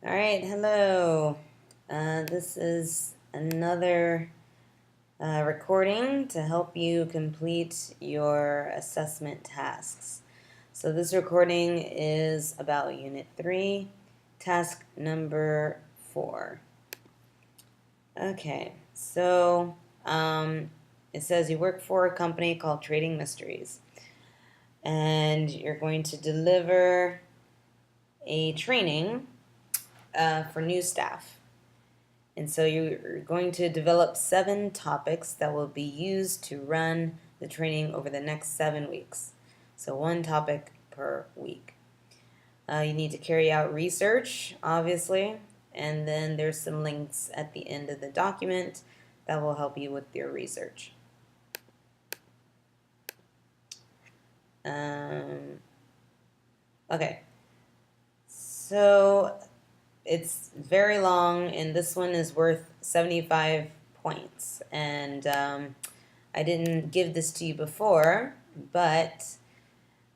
All right, hello. This is another recording to help you complete your assessment tasks. So this recording is about Unit 3, task number 4. Okay, so it says you work for a company called Trading Mysteries, and you're going to deliver a training for new staff. And so you're going to develop 7 topics that will be used to run the training over the next 7 weeks. So 1 topic per week. You need to carry out research, obviously, and then there's some links at the end of the document that will help you with your research. Okay, so it's very long, and this one is worth 75 points. And I didn't give this to you before, but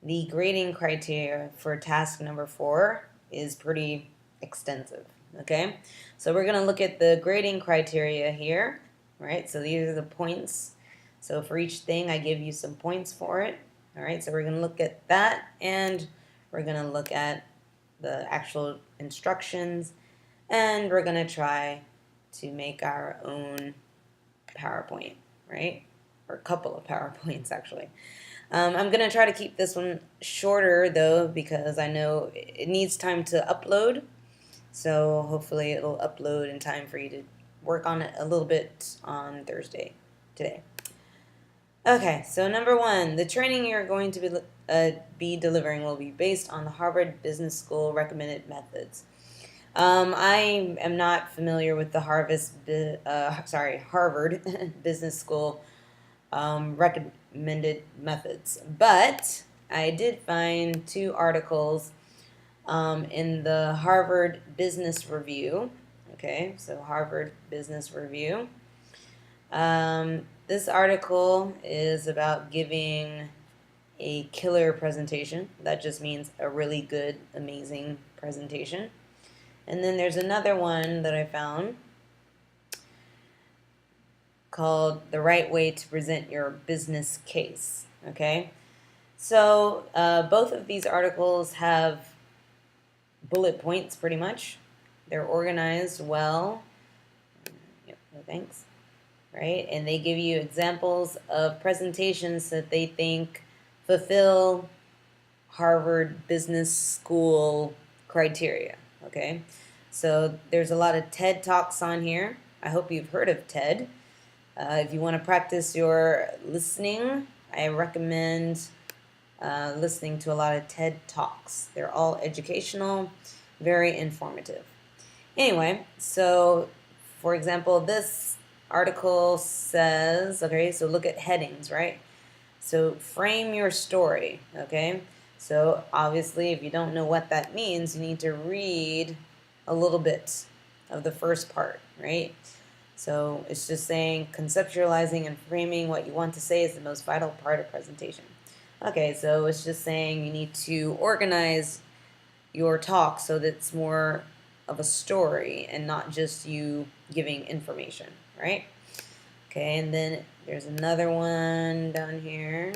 the grading criteria for task number 4 is pretty extensive. Okay, so we're going to look at the grading criteria here, right? So these are the points. So for each thing, I give you some points for it. All right, so we're going to look at that, and we're going to look at the actual instructions, and we're going to try to make our own PowerPoint, right? Or a couple of PowerPoints, actually. I'm going to try to keep this one shorter, though, because I know it needs time to upload. So hopefully it'll upload in time for you to work on it a little bit on Thursday, today. Okay, so number 1, the training you're going to be delivering will be based on the Harvard Business School recommended methods. I am not familiar with the Harvard Business School recommended methods, but I did find 2 articles in the Harvard Business Review. Okay, so Harvard Business Review. This article is about giving a killer presentation. That just means a really good, amazing presentation. And then there's another one that I found called The Right Way to Present Your Business Case. Okay, so both of these articles have bullet points pretty much. They're organized well. Yep, no thanks. Right? And they give you examples of presentations that they think fulfill Harvard Business School criteria. Okay? So there's a lot of TED Talks on here. I hope you've heard of TED. If you want to practice your listening, I recommend listening to a lot of TED Talks. They're all educational, very informative. Anyway, so for example, this article says, okay, so look at headings, right? So frame your story, okay? So obviously, if you don't know what that means, you need to read a little bit of the first part, right? So it's just saying conceptualizing and framing what you want to say is the most vital part of presentation. Okay, so it's just saying you need to organize your talk so that it's more of a story and not just you giving information, right? Okay, and then there's another one down here.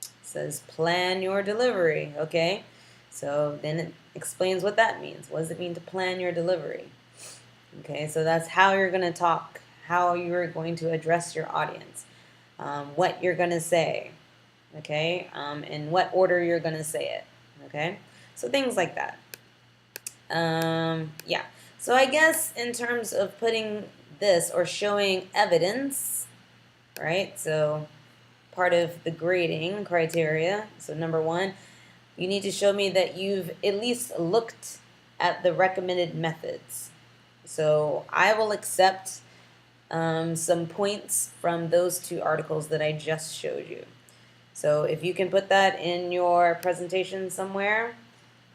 It says plan your delivery, okay? So then it explains what that means. What does it mean to plan your delivery? Okay, so that's how you're going to talk, how you're going to address your audience, what you're going to say, okay, in what order you're going to say it, okay? So things like that. Yeah, so I guess in terms of putting this or showing evidence, right, so part of the grading criteria, so number 1, you need to show me that you've at least looked at the recommended methods. So I will accept some points from those 2 articles that I just showed you. So if you can put that in your presentation somewhere.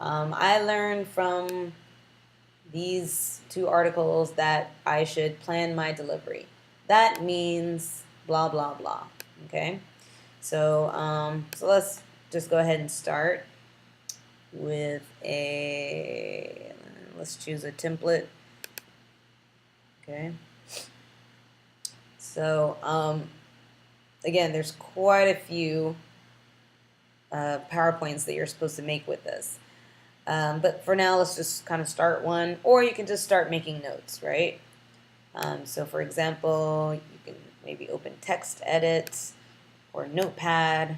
I learned from these 2 articles that I should plan my delivery. That means blah, blah, blah. Okay? So, so let's just go ahead and start with a Let's choose a template. Okay. So, again, there's quite a few PowerPoints that you're supposed to make with this. But for now, let's just kind of start one, or you can just start making notes, right? So for example, you can maybe open text edit or notepad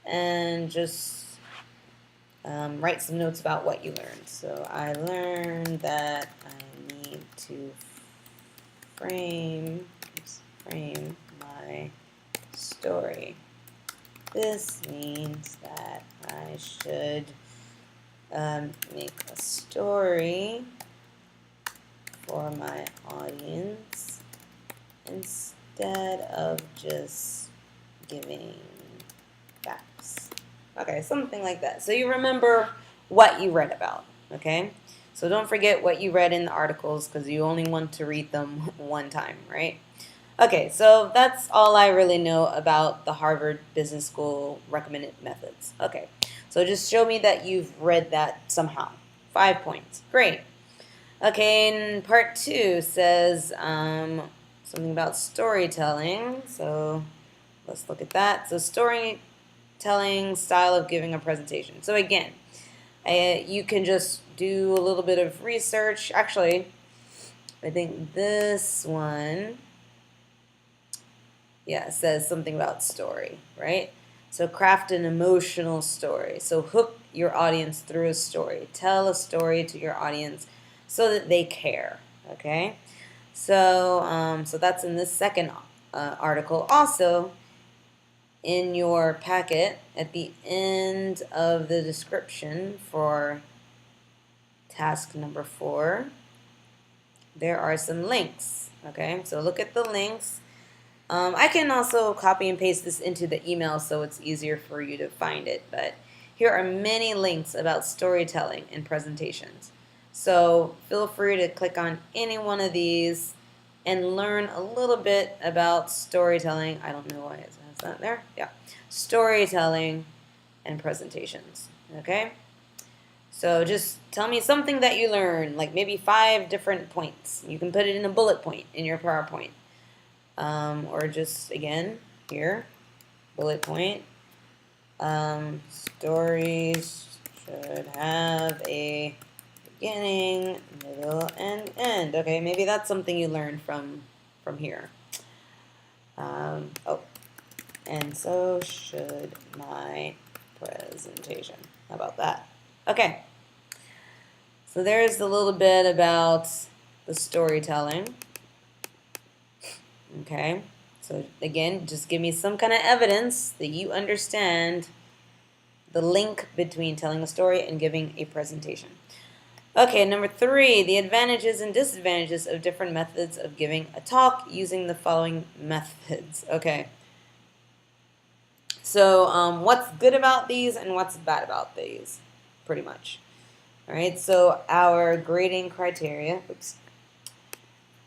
and just write some notes about what you learned. So I learned that I need to frame my story. This means that I should make a story for my audience instead of just giving facts. Okay, something like that. So you remember what you read about, okay? So don't forget what you read in the articles because you only want to read them one time, right? Okay, so that's all I really know about the Harvard Business School recommended methods. Okay, so just show me that you've read that somehow. 5 points. Great. Okay, and part 2 says something about storytelling. So let's look at that. So storytelling style of giving a presentation. So again, you can just do a little bit of research. Actually, I think this one, yeah, it says something about story, right? So craft an emotional story. So hook your audience through a story. Tell a story to your audience so that they care, okay? So, so that's in this second article. Also, in your packet, at the end of the description for task number 4, there are some links, okay? So look at the links. I can also copy and paste this into the email so it's easier for you to find it, but here are many links about storytelling and presentations. So feel free to click on any one of these and learn a little bit about storytelling. I don't know why it has that there. Yeah, storytelling and presentations, okay? So just tell me something that you learned, like maybe 5 different points. You can put it in a bullet point in your PowerPoint. Or just, again, here, bullet point. Stories should have a beginning, middle, and end. Okay, maybe that's something you learned from here. Oh, and so should my presentation. How about that? Okay. So there's a little bit about the storytelling. Okay, so again, just give me some kind of evidence that you understand the link between telling a story and giving a presentation. Okay, number 3, the advantages and disadvantages of different methods of giving a talk using the following methods. Okay, so what's good about these and what's bad about these, pretty much. All right, so our grading criteria, oops.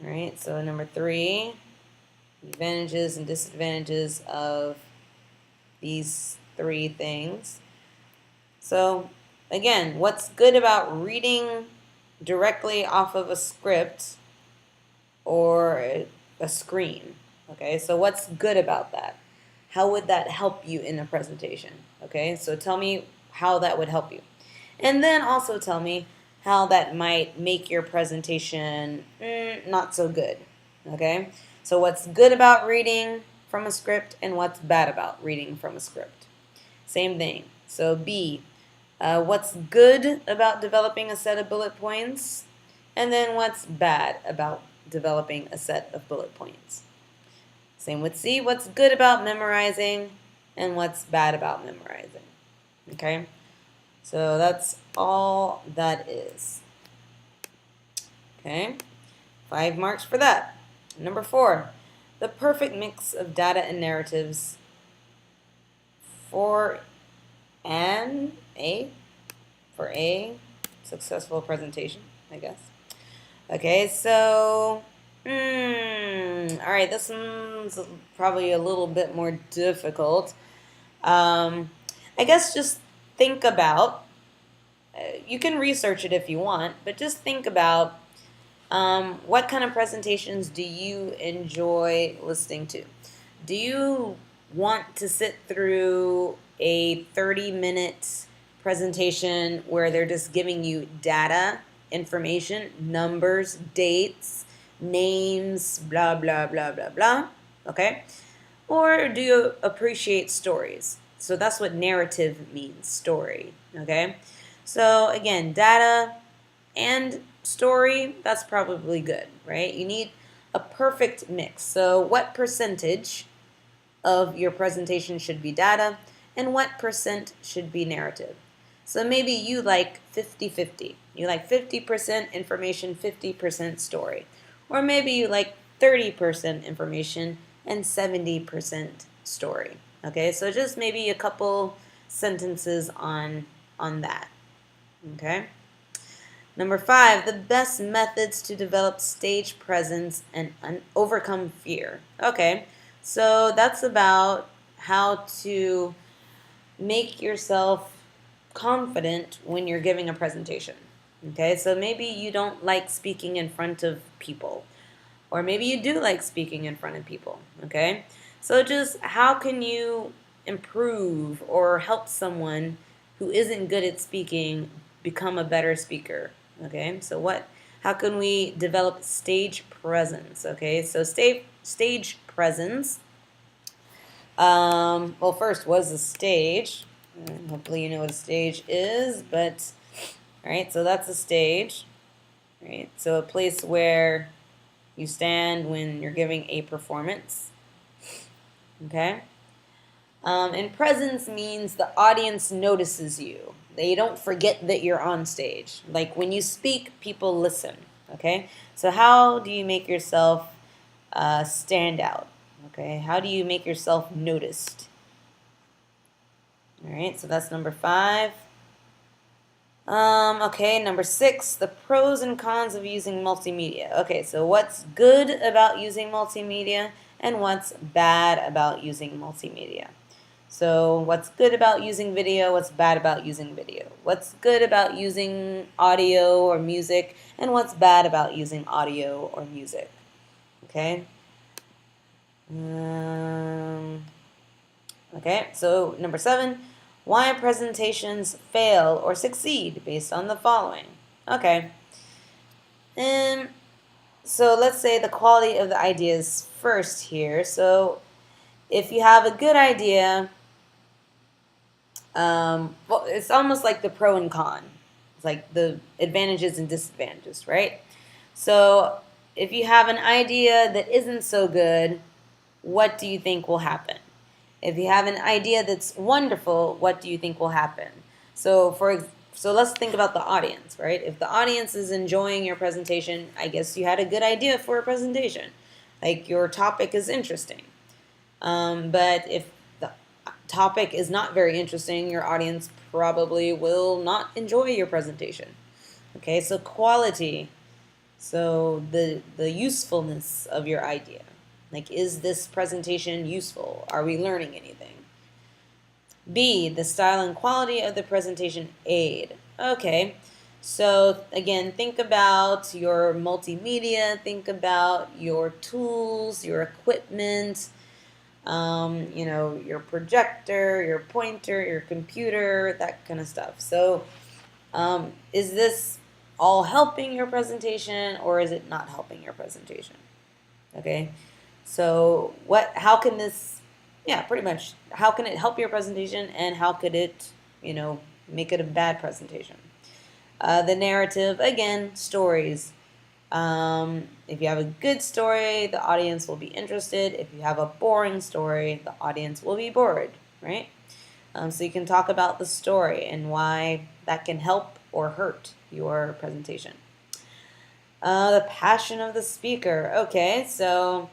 All right, so number 3, advantages and disadvantages of these 3 things. So again, what's good about reading directly off of a script or a screen? Okay, so what's good about that? How would that help you in a presentation? Okay, so tell me how that would help you. And then also tell me how that might make your presentation not so good. Okay, so what's good about reading from a script and what's bad about reading from a script. Same thing. So B, what's good about developing a set of bullet points, and then what's bad about developing a set of bullet points. Same with C, what's good about memorizing and what's bad about memorizing. Okay, so that's all that is. Okay, 5 marks for that. Number 4, the perfect mix of data and narratives for a successful presentation, I guess. Okay, so, all right, this one's probably a little bit more difficult. I guess just think about You can research it if you want, but just think about what kind of presentations do you enjoy listening to? Do you want to sit through a 30-minute presentation where they're just giving you data, information, numbers, dates, names, blah, blah, blah, blah, blah? Okay? Or do you appreciate stories? So that's what narrative means, story. Okay? So again, data and story, that's probably good, right? You need a perfect mix. So what percentage of your presentation should be data and what percent should be narrative? So maybe you like 50-50. You like 50% information, 50% story. Or maybe you like 30% information and 70% story. Okay, so just maybe a couple sentences on that. Okay. Number 5, the best methods to develop stage presence and overcome fear. Okay, so that's about how to make yourself confident when you're giving a presentation. Okay, so maybe you don't like speaking in front of people, or maybe you do like speaking in front of people. Okay, so just how can you improve or help someone who isn't good at speaking become a better speaker? Okay, so how can we develop stage presence? Okay, so stage presence. Well, first, what is a stage? Hopefully you know what a stage is, but, all right, so that's a stage, right? So a place where you stand when you're giving a performance, okay? And presence means the audience notices you. They don't forget that you're on stage. Like when you speak, people listen, okay? So how do you make yourself stand out, okay? How do you make yourself noticed? All right, so that's number 5. Okay, number 6, the pros and cons of using multimedia. Okay, so what's good about using multimedia and what's bad about using multimedia? So what's good about using video, what's bad about using video? What's good about using audio or music, and what's bad about using audio or music? Okay. Okay, so number 7, why presentations fail or succeed based on the following. Okay. So let's say the quality of the ideas first here. So if you have a good idea, well, it's almost like the pro and con. It's like the advantages and disadvantages, right? So if you have an idea that isn't so good, what do you think will happen? If you have an idea that's wonderful, what do you think will happen? So let's think about the audience, right? If the audience is enjoying your presentation, I guess you had a good idea for a presentation. Like your topic is interesting. But if the topic is not very interesting, your audience probably will not enjoy your presentation. Okay, so quality. So the usefulness of your idea. Like, is this presentation useful? Are we learning anything? B, the style and quality of the presentation aid. Okay, so again, think about your multimedia, think about your tools, your equipment, your projector, your pointer, your computer, that kind of stuff. So is this all helping your presentation or is it not helping your presentation? Okay, so how can this, pretty much, how can it help your presentation and how could it, make it a bad presentation? The narrative, again, stories. If you have a good story, the audience will be interested. If you have a boring story, the audience will be bored, right? So you can talk about the story and why that can help or hurt your presentation. The passion of the speaker. Okay, so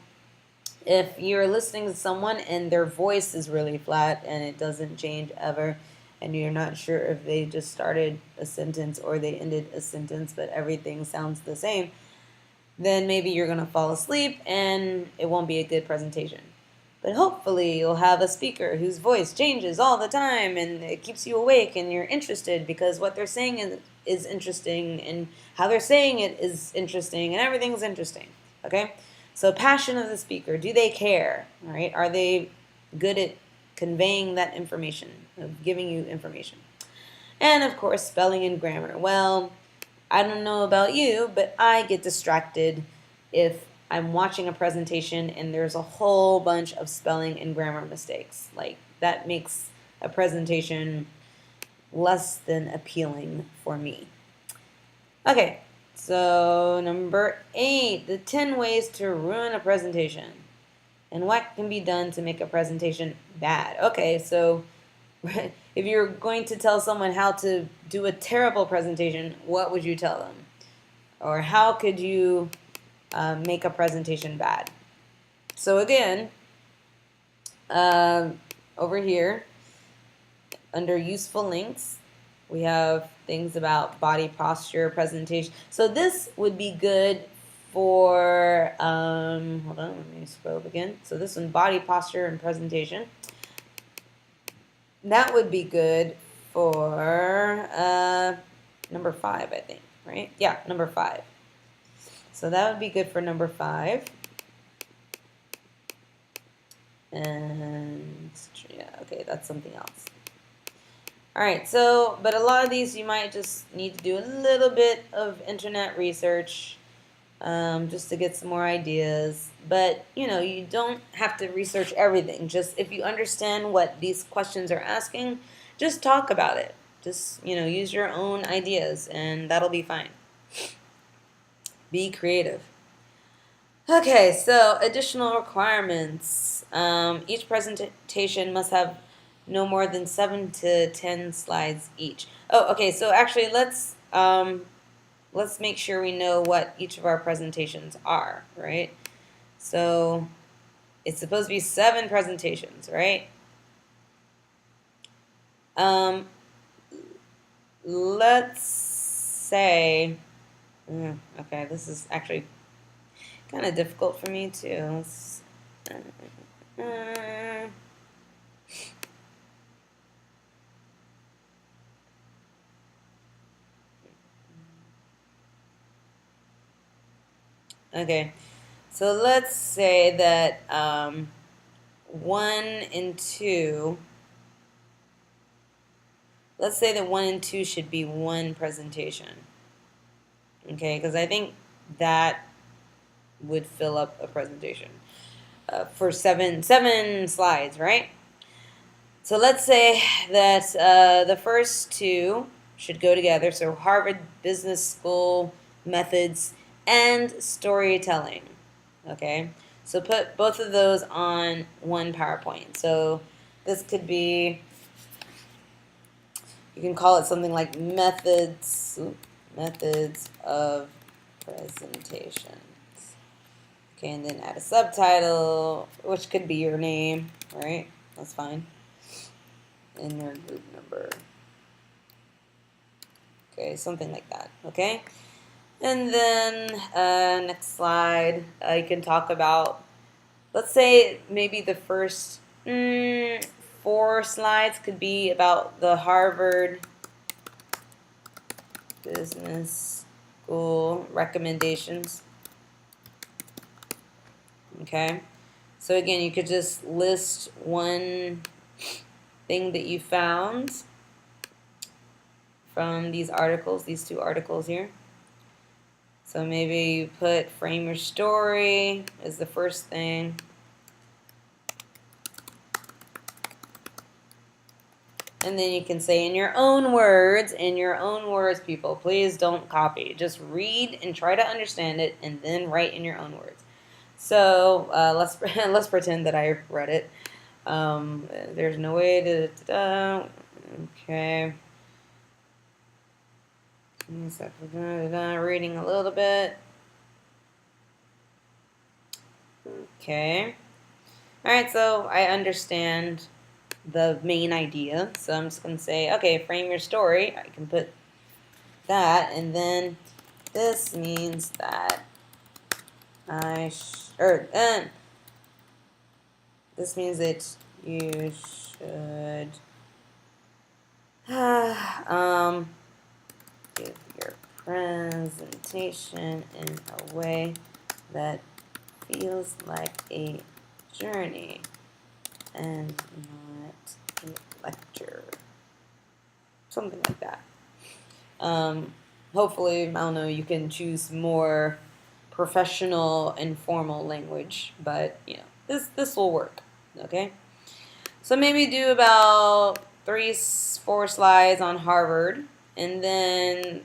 if you're listening to someone and their voice is really flat and it doesn't change ever, and you're not sure if they just started a sentence or they ended a sentence, but everything sounds the same, then maybe you're going to fall asleep and it won't be a good presentation. But hopefully you'll have a speaker whose voice changes all the time and it keeps you awake and you're interested because what they're saying is interesting and how they're saying it is interesting and everything's interesting. Okay? So passion of the speaker, do they care? All right? Are they good at conveying that information, of giving you information? And of course, spelling and grammar. Well, I don't know about you, but I get distracted if I'm watching a presentation and there's a whole bunch of spelling and grammar mistakes. Like, that makes a presentation less than appealing for me. Okay, so number 8, the 10 ways to ruin a presentation. And what can be done to make a presentation bad? Okay, so if you're going to tell someone how to do a terrible presentation, what would you tell them? Or how could you make a presentation bad? So again, over here, under useful links, we have things about body posture, presentation. So this would be good for, hold on, let me scroll up again. So this one, body posture and presentation. That would be good for number 5, I think, right? Yeah, number 5. So that would be good for number 5. And yeah, okay, that's something else. All right, so, but a lot of these you might just need to do a little bit of internet research just to get some more ideas. But, you know, you don't have to research everything. Just if you understand what these questions are asking, just talk about it. Just, you know, use your own ideas and that'll be fine. Be creative. Okay, so additional requirements. Each presentation must have no more than 7 to 10 slides each. Oh, okay, so actually let's make sure we know what each of our presentations are, right? So it's supposed to be 7 presentations, right? Let's say, okay, this is actually kind of difficult for me too. Okay, so let's say that 1 and 2, let's say that 1 and 2 should be one presentation. Okay, because I think that would fill up a presentation for seven slides, right? So let's say that the first 2 should go together. So Harvard Business School methods and storytelling. Okay, so put both of those on one PowerPoint. So this could be, you can call it something like methods of presentations. Okay, and then add a subtitle, which could be your name, right? That's fine. And your group number. Okay, something like that, okay? And then next slide, you can talk about, let's say maybe the first 4 slides could be about the Harvard Business School recommendations. Okay, so again, you could just list one thing that you found from these articles, these 2 articles here. So maybe you put frame your story as the first thing. And then you can say in your own words, people, please don't copy. Just read and try to understand it and then write in your own words. So let's pretend that I read it. There's no way to, okay. Reading a little bit. Okay. Alright, so I understand the main idea. So I'm just going to say, okay, frame your story. I can put that, and then this means that This means that you should give your presentation in a way that feels like a journey and not a lecture. Something like that. Hopefully, I don't know, you can choose more professional and formal language, but you know, this will work. Okay? So maybe do about 3-4 slides on Harvard, and then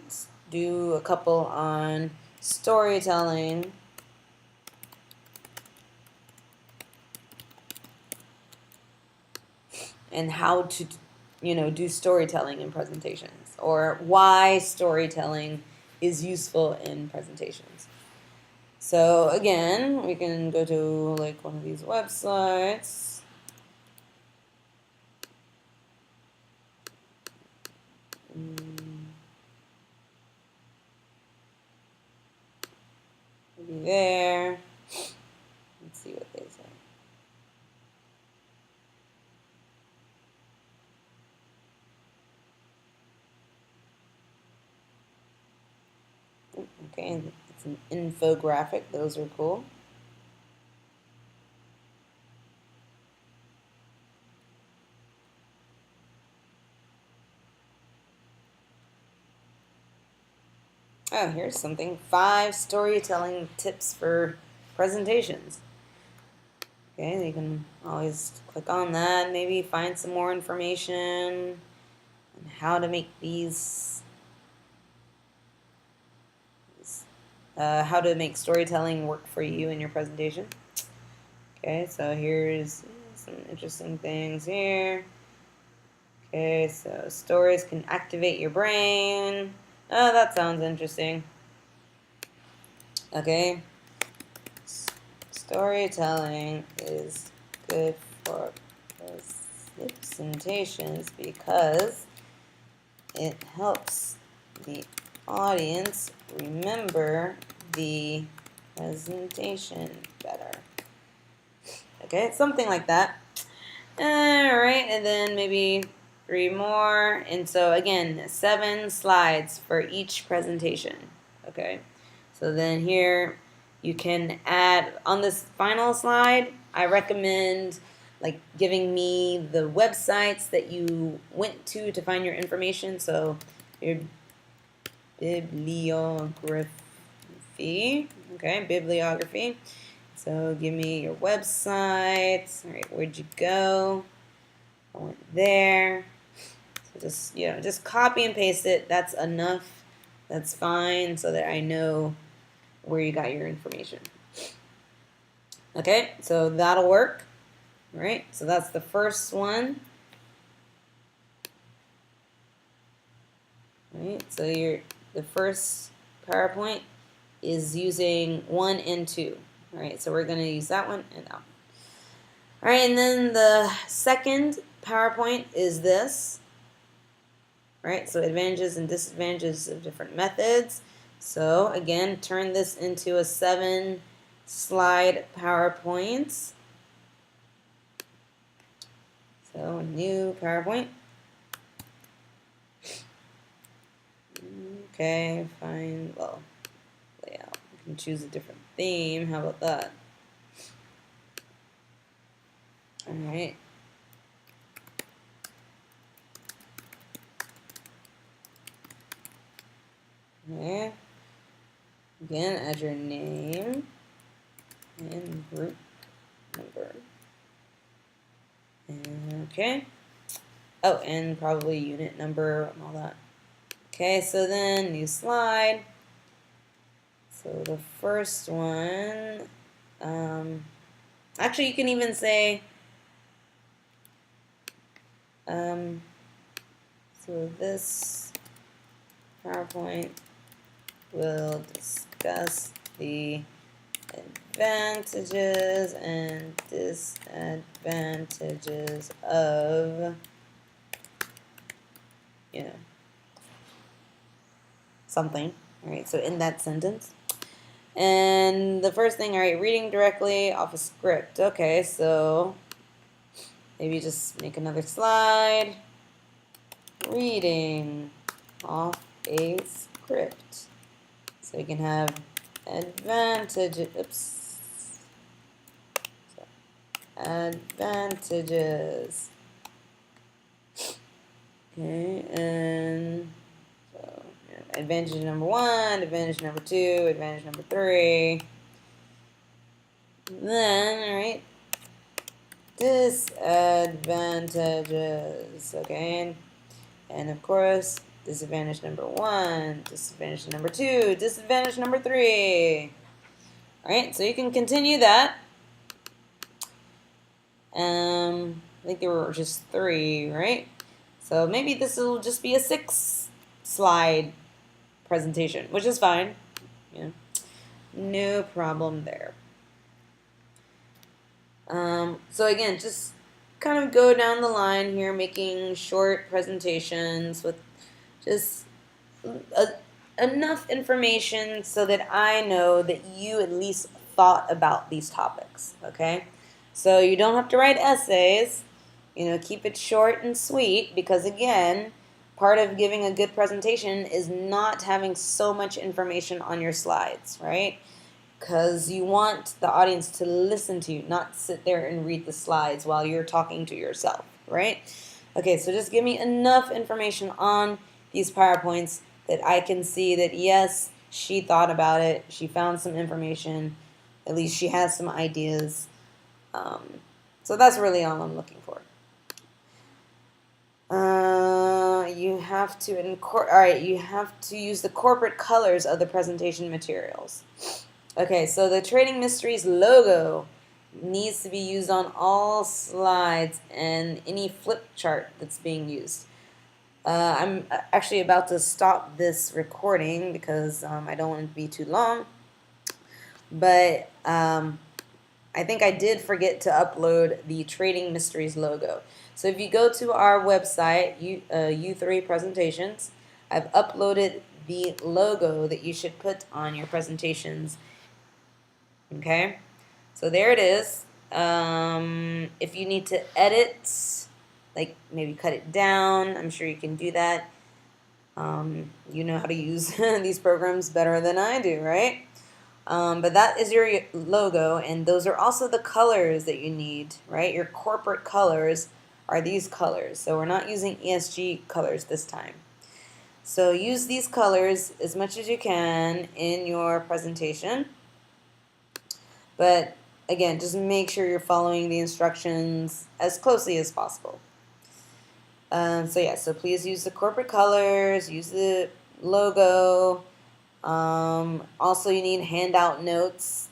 do a couple on storytelling and how to, you know, do storytelling in presentations, or why storytelling is useful in presentations. So again, we can go to like one of these websites. Maybe there. Let's see what they say. Okay, it's an infographic. Those are cool. Oh, here's something. 5 storytelling tips for presentations. Okay, you can always click on that, maybe find some more information on how to make these, how to make storytelling work for you in your presentation. Okay, so here's some interesting things here. Okay, so stories can activate your brain. Oh, that sounds interesting. Okay, storytelling is good for presentations because it helps the audience remember the presentation better. Okay, something like that. Alright, and then maybe 3 more. And so again, 7 slides for each presentation. Okay, so then here you can add, on this final slide, I recommend like giving me the websites that you went to find your information. So your bibliography, okay, bibliography. So give me your websites. All right, where'd you go? I went there. So just, you know, just copy and paste it. That's enough. That's fine, so that I know where you got your information. Okay, so that'll work. All right, so that's the first one. All right, so the first PowerPoint is using 1 and 2. All right, so we're going to use that one and that one. All right, and then the second PowerPoint is this. All right, so advantages and disadvantages of different methods. So again, turn this into a 7-slide PowerPoint. So new PowerPoint. Okay, fine. Well, layout. You can choose a different theme. How about that? All right. Okay. Again, add your name and group number. Okay. Oh, and probably unit number and all that. Okay, so then new slide. So the first one, actually you can even say, so this PowerPoint will discuss the advantages and disadvantages of, you know, something. All right, so in that sentence. And the first thing, all right, reading directly off a script. Okay, so maybe just make another slide. Reading off a script. So you can have advantages. Okay, and so yeah, advantage number 1, advantage number 2, advantage number 3. Then, alright, disadvantages, okay, and of course, disadvantage number 1, disadvantage number 2, disadvantage number 3. Alright, so you can continue that. I think there were just 3, right? So maybe this will just be a 6-slide presentation, which is fine. Yeah, no problem there. So again, just kind of go down the line here, making short presentations with just enough information so that I know that you at least thought about these topics, okay? So you don't have to write essays, keep it short and sweet, because again, part of giving a good presentation is not having so much information on your slides, right? Because you want the audience to listen to you, not sit there and read the slides while you're talking to yourself, right? Okay, so just give me enough information on these PowerPoints that I can see that, yes, she thought about it, she found some information, at least she has some ideas. So that's really all I'm looking for. You have to use the corporate colors of the presentation materials. Okay, so the Trading Mysteries logo needs to be used on all slides and any flip chart that's being used. I'm actually about to stop this recording because I don't want it to be too long. But I think I did forget to upload the Trading Mysteries logo. So if you go to our website, U3 Presentations, I've uploaded the logo that you should put on your presentations. Okay, so there it is. If you need to edit, like maybe cut it down, I'm sure you can do that. You know how to use these programs better than I do, right? But that is your logo, and those are also the colors that you need, right? Your corporate colors are these colors. So we're not using ESG colors this time. So use these colors as much as you can in your presentation. But again, just make sure you're following the instructions as closely as possible. So please use the corporate colors, use the logo. Also, you need handout notes.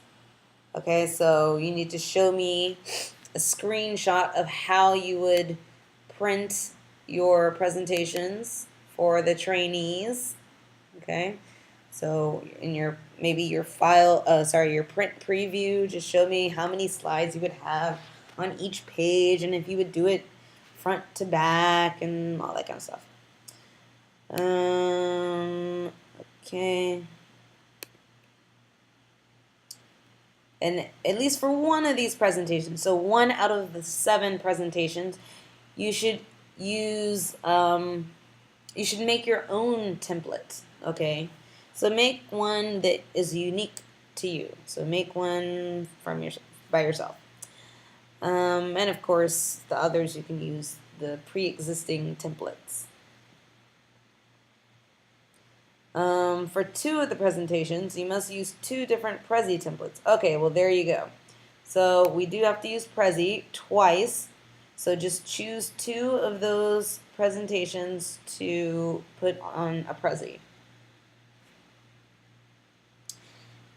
Okay, so you need to show me a screenshot of how you would print your presentations for the trainees. Okay, so in your your print preview, just show me how many slides you would have on each page, and if you would do it front to back and all that kind of stuff. Okay. And at least for one of these presentations, so 1 out of the 7 presentations, you should use, you should make your own template, okay? So make one that is unique to you. So make one by yourself. And of course, the others you can use the pre-existing templates. For 2 of the presentations, you must use 2 different Prezi templates. Okay, well there you go. So we do have to use Prezi twice. So just choose 2 of those presentations to put on a Prezi.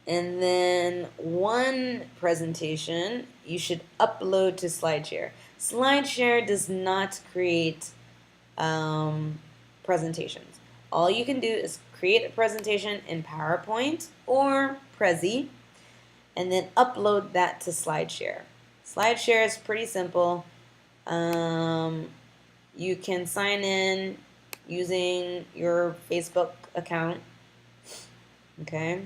And then 1 presentation you should upload to SlideShare. SlideShare does not create presentations. All you can do is create a presentation in PowerPoint or Prezi, and then upload that to SlideShare. SlideShare is pretty simple. You can sign in using your Facebook account. Okay,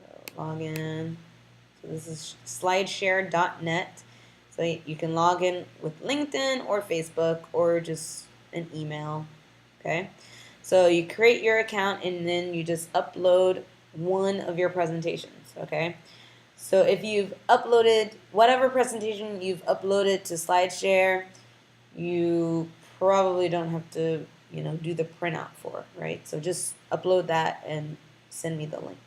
so log in. So this is slideshare.net. So you can log in with LinkedIn or Facebook or just an email, okay? So you create your account and then you just upload one of your presentations, okay? So if you've uploaded whatever presentation you've uploaded to SlideShare, you probably don't have to, do the printout for, right? So just upload that and send me the link.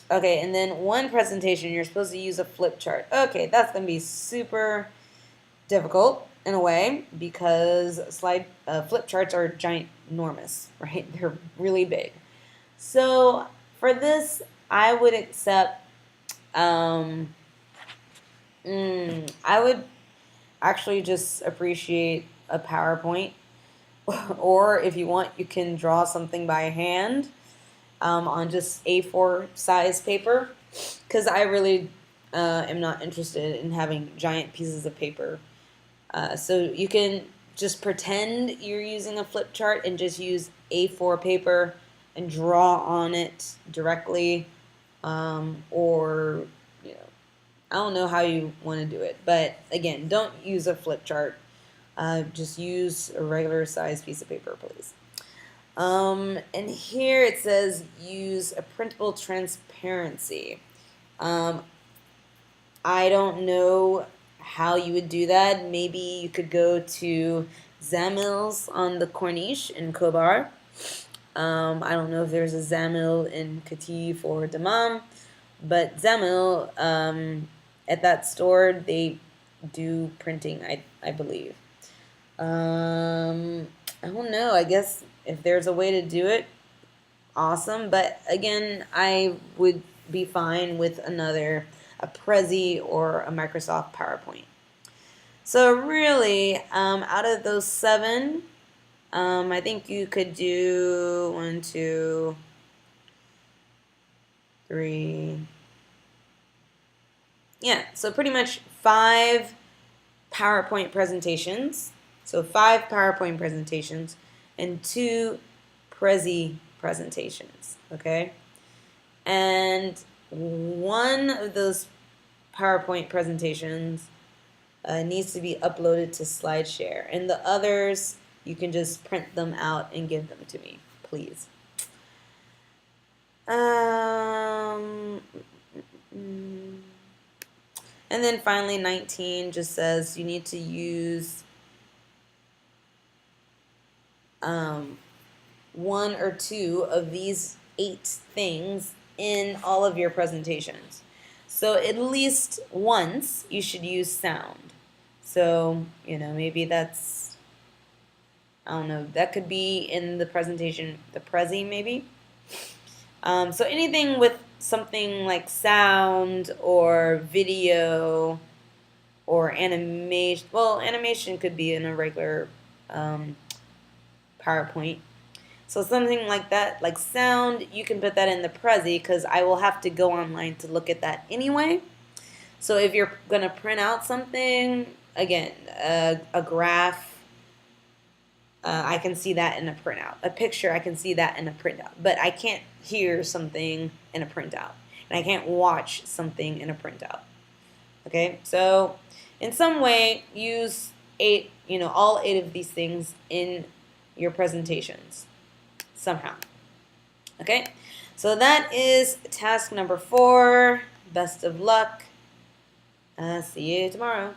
Okay, and then one presentation, you're supposed to use a flip chart. Okay, that's going to be super difficult in a way because flip charts are ginormous, right? They're really big. So for this, I would accept, I would actually just appreciate a PowerPoint, or if you want, you can draw something by hand on just A4 size paper, because I really am not interested in having giant pieces of paper. So you can just pretend you're using a flip chart and just use A4 paper and draw on it directly, or I don't know how you want to do it, but again, don't use a flip chart. Just use a regular size piece of paper, please. And here it says use a printable transparency. I don't know how you would do that. Maybe you could go to Zamil's on the Corniche in Kobar. I don't know if there's a Zamil in Katif or Dammam, but Zamil, at that store, they do printing, I believe. I don't know. I guess if there's a way to do it, awesome. But again, I would be fine with a Prezi or a Microsoft PowerPoint. So really, out of those 7, I think you could do 1, 2, 3. Yeah, so pretty much 5 PowerPoint presentations. So 5 PowerPoint presentations and 2 Prezi presentations, okay? And one of those PowerPoint presentations needs to be uploaded to SlideShare, and the others, you can just print them out and give them to me, please. And then finally, 19 just says you need to use 1 or 2 of these 8 things in all of your presentations. So at least once you should use sound. So, maybe that's, I don't know, that could be in the presentation, the Prezi maybe. So anything with something like sound or video or animation. Well, animation could be in a regular PowerPoint. So something like that, like sound, you can put that in the Prezi because I will have to go online to look at that anyway. So if you're going to print out something, again, a graph, I can see that in a printout. A picture, I can see that in a printout. But I can't hear something in a printout. And I can't watch something in a printout. Okay, so in some way, use all 8 of these things in your presentations somehow. Okay, so that is task number 4. Best of luck. See you tomorrow.